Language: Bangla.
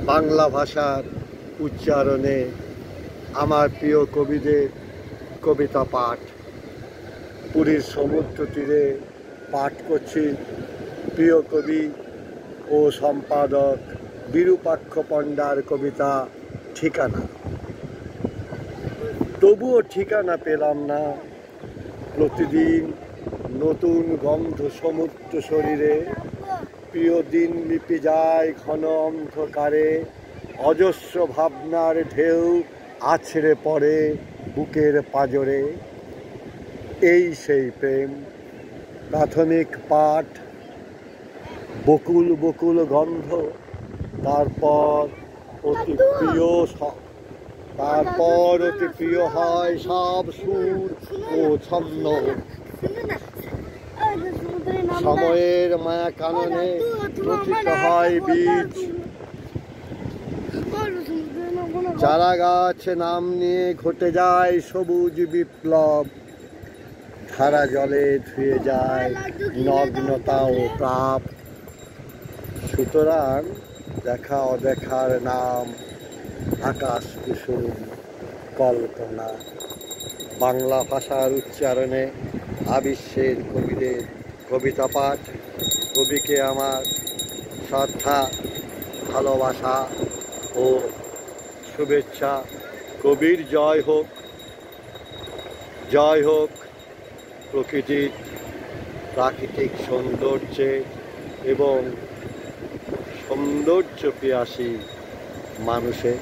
বাংলা ভাষার উচ্চারণে আমার প্রিয় কবিদের কবিতা পাঠ। পুরীর সমুদ্র তীরে পাঠ করছি প্রিয় কবি ও সম্পাদক বিরূপাক্ষ পণ্ডার কবিতা ঠিকানা। তবুও ঠিকানা পেলাম না, প্রতিদিন নতুন গন্ধ সমুদ্র শরীরে। প্রিয় দিন লিপি যায় ঘন অন্ধকারে, অজস্র ভাবনার ঢেউ আছড়ে পড়ে বুকের পাঁজরে। এই সেই প্রেম প্রাথমিক পাঠ, বকুল বকুল গন্ধ, তারপর অতি প্রিয় হয় সব সুর ও ছন্দ। সময়ের মায়া কাননে পতিত হয় বীজ, চারা গাছ নাম নিয়ে ঘটে যায় সবুজ বিপ্লব। ধারা জলে ধুয়ে যায় নগ্নতা ও তাপ। সুতরাং দেখা অদেখার নাম আকাশ কুসুম কল্পনা। বাংলা ভাষার উচ্চারণে আবিশ্বের কবিদের কবিতা পাঠ। কবিকে আমার শ্রদ্ধা, ভালোবাসা ও শুভেচ্ছা। কবির জয় হোক, জয় হোক প্রকৃতির প্রাকৃতিক সৌন্দর্যে এবং সৌন্দর্য পিয়াসী মানুষের।